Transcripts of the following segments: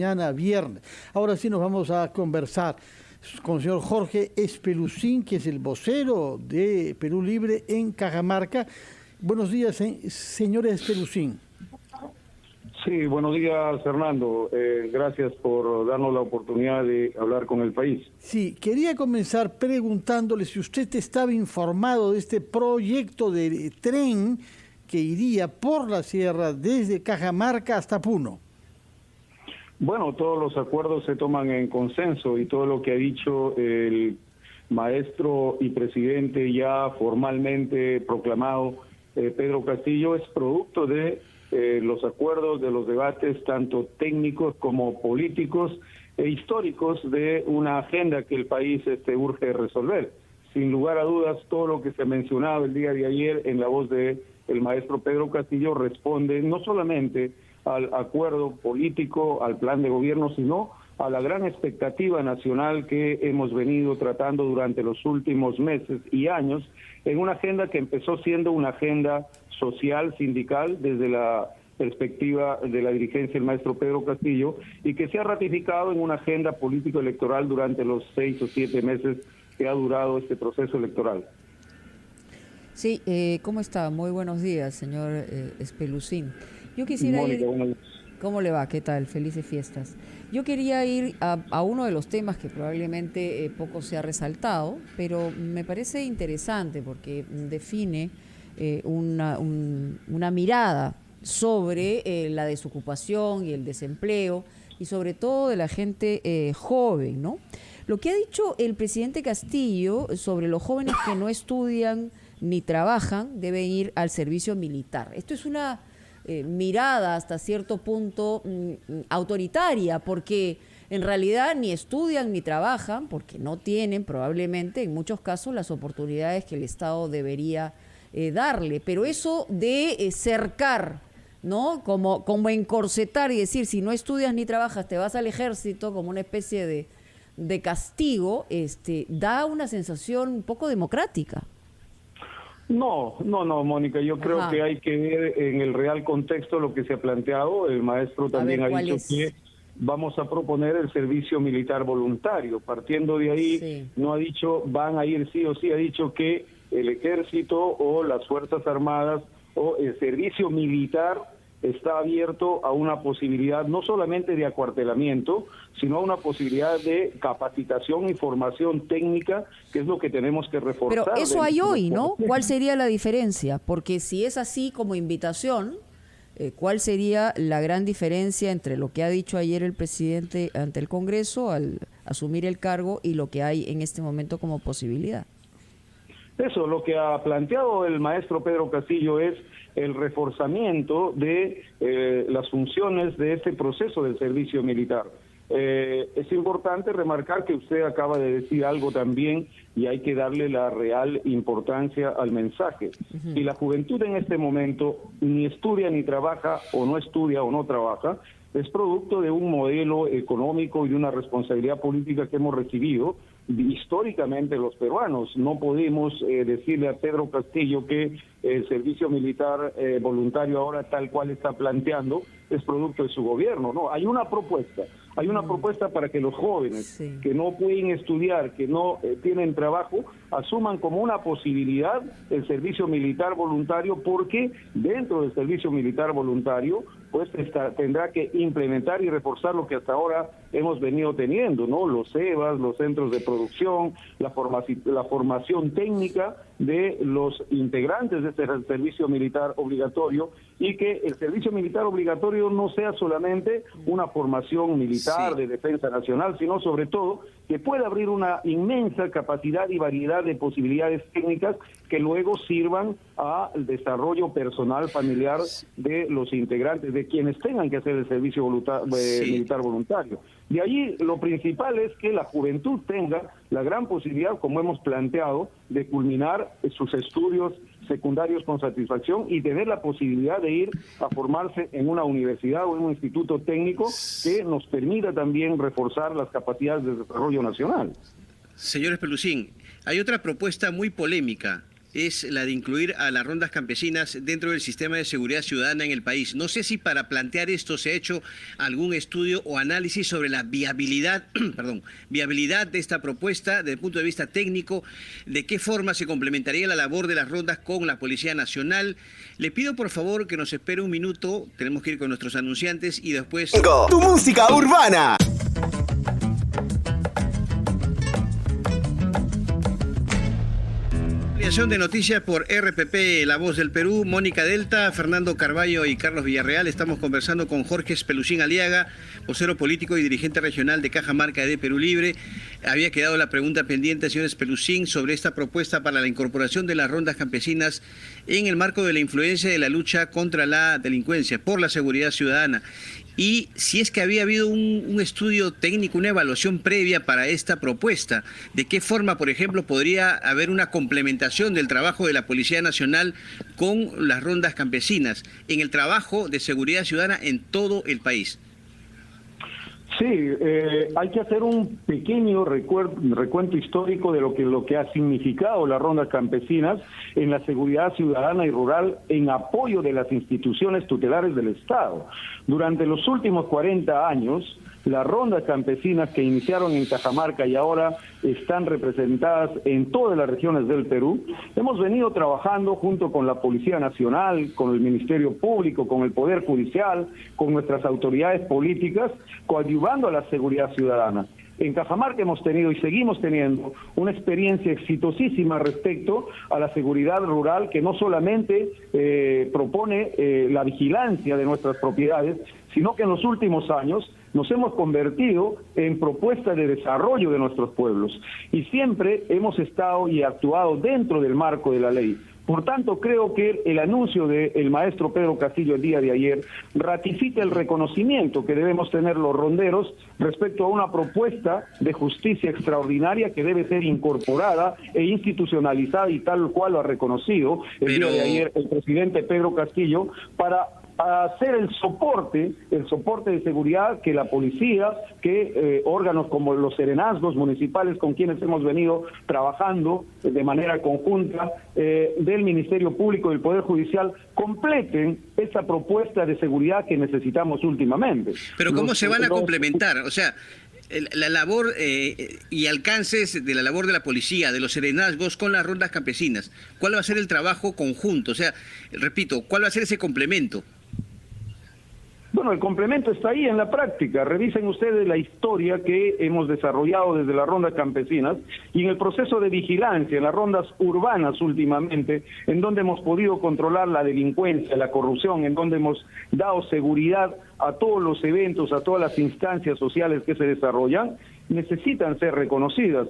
Mañana viernes. Ahora sí nos vamos a conversar con el señor Jorge Espelucín, que es el vocero de Perú Libre en Cajamarca. Buenos días, señor Espelucín. Sí, buenos días, Fernando. Gracias por darnos la oportunidad de hablar con el país. Sí, quería comenzar preguntándole si usted estaba informado de este proyecto de tren que iría por la sierra desde Cajamarca hasta Puno. Bueno, todos los acuerdos se toman en consenso y todo lo que ha dicho el maestro y presidente ya formalmente proclamado, Pedro Castillo, es producto de los acuerdos, de los debates tanto técnicos como políticos e históricos de una agenda que el país urge resolver. Sin lugar a dudas, todo lo que se mencionaba el día de ayer en la voz de el maestro Pedro Castillo responde no solamente al acuerdo político, al plan de gobierno, sino a la gran expectativa nacional que hemos venido tratando durante los últimos meses y años en una agenda que empezó siendo una agenda social, sindical, desde la perspectiva de la dirigencia del maestro Pedro Castillo, y que se ha ratificado en una agenda político-electoral durante los 6 o 7 meses que ha durado este proceso electoral. Sí, ¿cómo está? Muy buenos días, señor Espelucín. Yo quisiera Mónica, ir... ¿Cómo le va? ¿Qué tal? Felices fiestas. Yo quería ir a uno de los temas que probablemente poco se ha resaltado, pero me parece interesante porque define una mirada sobre la desocupación y el desempleo y sobre todo de la gente joven, ¿no? Lo que ha dicho el presidente Castillo sobre los jóvenes que no estudian ni trabajan deben ir al servicio militar. Esto es una mirada hasta cierto punto autoritaria, porque en realidad ni estudian ni trabajan, porque no tienen probablemente en muchos casos las oportunidades que el Estado debería darle. Pero eso de cercar, ¿no? Como encorsetar y decir, si no estudias ni trabajas, te vas al ejército, como una especie de castigo, da una sensación un poco democrática. No, Mónica, yo creo que hay que ver en el real contexto lo que se ha planteado. El maestro también ha dicho que vamos a proponer el servicio militar voluntario. Partiendo de ahí, no ha dicho van a ir sí o sí, ha dicho que el ejército o las Fuerzas Armadas o el servicio militar está abierto a una posibilidad no solamente de acuartelamiento, sino a una posibilidad de capacitación y formación técnica, que es lo que tenemos que reforzar. Pero eso hay hoy, ¿no? ¿Cuál sería la diferencia? Porque si es así como invitación, ¿cuál sería la gran diferencia entre lo que ha dicho ayer el presidente ante el Congreso al asumir el cargo y lo que hay en este momento como posibilidad? Eso, lo que ha planteado el maestro Pedro Castillo es el reforzamiento de las funciones de este proceso del servicio militar. Es importante remarcar que usted acaba de decir algo también y hay que darle la real importancia al mensaje. Si la juventud en este momento ni estudia ni trabaja, o no estudia o no trabaja, es producto de un modelo económico y de una responsabilidad política que hemos recibido históricamente los peruanos. No podemos decirle a Pedro Castillo que el servicio militar voluntario ahora tal cual está planteando es producto de su gobierno. No, hay una propuesta para que los jóvenes que no pueden estudiar, que no tienen trabajo, asuman como una posibilidad el servicio militar voluntario, porque dentro del servicio militar voluntario pues tendrá que implementar y reforzar lo que hasta ahora hemos venido teniendo, ¿no? Los CEBAS, los centros de producción, la formación técnica de los integrantes de este servicio militar obligatorio, y que el servicio militar obligatorio no sea solamente una formación militar de defensa nacional, sino sobre todo que pueda abrir una inmensa capacidad y variedad de posibilidades técnicas que luego sirvan al desarrollo personal, familiar de los integrantes, de quienes tengan que hacer el servicio militar voluntario. De allí lo principal es que la juventud tenga la gran posibilidad, como hemos planteado, de culminar sus estudios secundarios con satisfacción y tener la posibilidad de ir a formarse en una universidad o en un instituto técnico que nos permita también reforzar las capacidades de desarrollo nacional. Señor Espelucín, hay otra propuesta muy polémica es la de incluir a las rondas campesinas dentro del sistema de seguridad ciudadana en el país. No sé si para plantear esto se ha hecho algún estudio o análisis sobre la viabilidad, viabilidad de esta propuesta desde el punto de vista técnico, de qué forma se complementaría la labor de las rondas con la Policía Nacional. Le pido por favor que nos espere un minuto, tenemos que ir con nuestros anunciantes y después... Tu música urbana. De noticias por RPP, La Voz del Perú, Mónica Delta, Fernando Carballo y Carlos Villarreal. Estamos conversando con Jorge Espelucín Aliaga, vocero político y dirigente regional de Cajamarca de Perú Libre. Había quedado la pregunta pendiente, señor Espelucín, sobre esta propuesta para la incorporación de las rondas campesinas en el marco de la influencia de la lucha contra la delincuencia, por la seguridad ciudadana. Y si es que había habido un estudio técnico, una evaluación previa para esta propuesta, de qué forma, por ejemplo, podría haber una complementación del trabajo de la Policía Nacional con las rondas campesinas en el trabajo de seguridad ciudadana en todo el país. Sí, hay que hacer un pequeño recuento histórico de lo que ha significado las rondas campesinas en la seguridad ciudadana y rural en apoyo de las instituciones tutelares del Estado. Durante los últimos 40 años, las rondas campesinas que iniciaron en Cajamarca y ahora están representadas en todas las regiones del Perú, hemos venido trabajando junto con la Policía Nacional, con el Ministerio Público, con el Poder Judicial, con nuestras autoridades políticas, coadyuvando a la seguridad ciudadana. En Cajamarca hemos tenido y seguimos teniendo una experiencia exitosísima respecto a la seguridad rural que no solamente propone la vigilancia de nuestras propiedades, sino que en los últimos años nos hemos convertido en propuesta de desarrollo de nuestros pueblos y siempre hemos estado y actuado dentro del marco de la ley. Por tanto, creo que el anuncio del maestro Pedro Castillo el día de ayer ratifica el reconocimiento que debemos tener los ronderos respecto a una propuesta de justicia extraordinaria que debe ser incorporada e institucionalizada y tal cual lo ha reconocido el día de ayer el presidente Pedro Castillo para hacer el soporte de seguridad que la policía, que órganos como los serenazgos municipales con quienes hemos venido trabajando de manera conjunta, del Ministerio Público y del Poder Judicial, completen esta propuesta de seguridad que necesitamos últimamente. Pero ¿cómo se van a complementar? O sea, la labor y alcances de la labor de la policía, de los serenazgos con las rondas campesinas. ¿Cuál va a ser el trabajo conjunto? O sea, repito, ¿cuál va a ser ese complemento? Bueno, el complemento está ahí en la práctica. Revisen ustedes la historia que hemos desarrollado desde las rondas campesinas y en el proceso de vigilancia, en las rondas urbanas últimamente, en donde hemos podido controlar la delincuencia, la corrupción, en donde hemos dado seguridad a todos los eventos, a todas las instancias sociales que se desarrollan, necesitan ser reconocidas.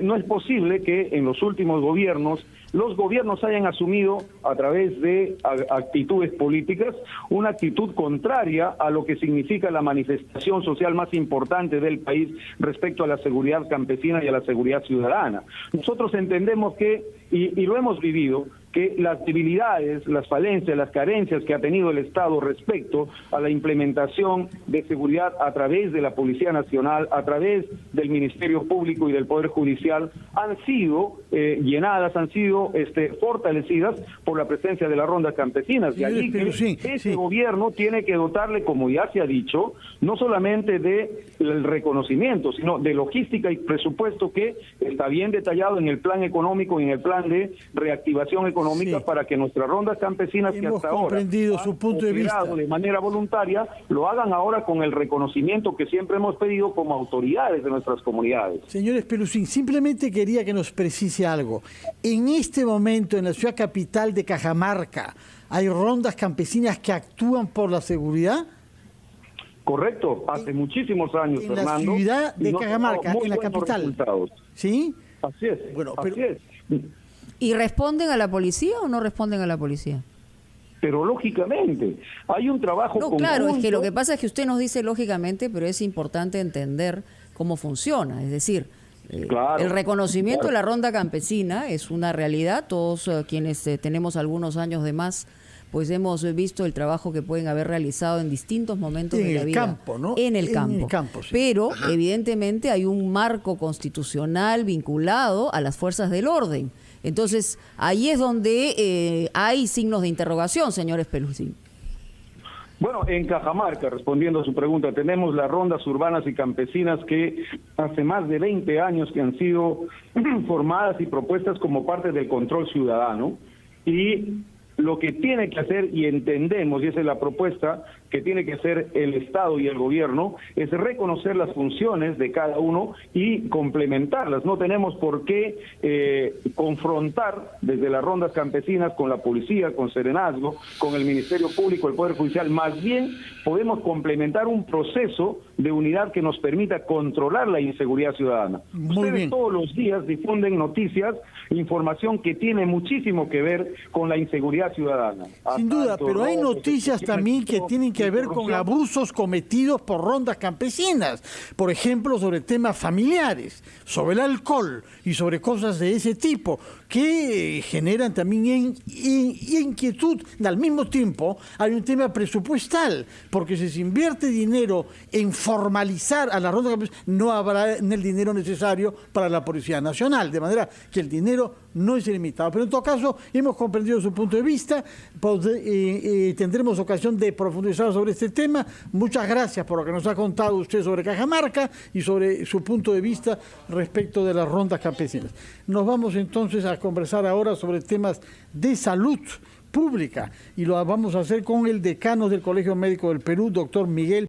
No es posible que en los últimos gobiernos los gobiernos hayan asumido a través de actitudes políticas una actitud contraria a lo que significa la manifestación social más importante del país respecto a la seguridad campesina y a la seguridad ciudadana. Nosotros entendemos que, y lo hemos vivido, que las debilidades, las falencias, las carencias que ha tenido el Estado respecto a la implementación de seguridad a través de la Policía Nacional, a través del Ministerio Público y del Poder Judicial, han sido llenadas, han sido fortalecidas por la presencia de las rondas campesinas. Y allí ese gobierno tiene que dotarle, como ya se ha dicho, no solamente de el reconocimiento, sino de logística y presupuesto que está bien detallado en el plan económico y en el plan de reactivación económica para que nuestras rondas campesinas que hasta ahora su punto de vista de manera voluntaria lo hagan ahora con el reconocimiento que siempre hemos pedido como autoridades de nuestras comunidades. Señor Espelucín, simplemente quería que nos precise algo. En este momento en la ciudad capital de Cajamarca hay rondas campesinas que actúan por la seguridad. Correcto, hace muchísimos años, en Fernando. En la ciudad de Cajamarca, en la capital. Resultados. ¿Sí? Así es. Bueno, así es. ¿Y responden a la policía o no responden a la policía? Pero lógicamente, hay un trabajo conjunto. Claro, es que lo que pasa es que usted nos dice lógicamente, pero es importante entender cómo funciona. Es decir, el reconocimiento de la ronda campesina es una realidad. Todos quienes tenemos algunos años de más, pues hemos visto el trabajo que pueden haber realizado en distintos momentos de la vida. Campo, ¿no? En el campo. Sí. Pero, evidentemente, hay un marco constitucional vinculado a las fuerzas del orden. Entonces, ahí es donde hay signos de interrogación, señor Spelucin. Bueno, en Cajamarca, respondiendo a su pregunta, tenemos las rondas urbanas y campesinas que hace más de 20 años que han sido formadas y propuestas como parte del control ciudadano. Y lo que tiene que hacer, y entendemos, y esa es la propuesta, que tiene que hacer el Estado y el gobierno, es reconocer las funciones de cada uno y complementarlas. No tenemos por qué confrontar desde las rondas campesinas con la policía, con Serenazgo, con el Ministerio Público, el Poder Judicial. Más bien podemos complementar un proceso de unidad que nos permita controlar la inseguridad ciudadana. Ustedes todos los días difunden noticias, información que tiene muchísimo que ver con la inseguridad ciudadana. Sin duda, pero hay noticias también que tienen que ver con abusos cometidos por rondas campesinas, por ejemplo, sobre temas familiares, sobre el alcohol y sobre cosas de ese tipo, que generan también inquietud. Al mismo tiempo, hay un tema presupuestal, porque si se invierte dinero en formalizar a la ronda campesina, no habrá el dinero necesario para la Policía Nacional, de manera que el dinero no es ilimitado. Pero en todo caso, hemos comprendido su punto de vista, tendremos ocasión de profundizar sobre este tema. Muchas gracias por lo que nos ha contado usted sobre Cajamarca y sobre su punto de vista respecto de las rondas campesinas. Nos vamos entonces a conversar ahora sobre temas de salud pública y lo vamos a hacer con el decano del Colegio Médico del Perú, doctor Miguel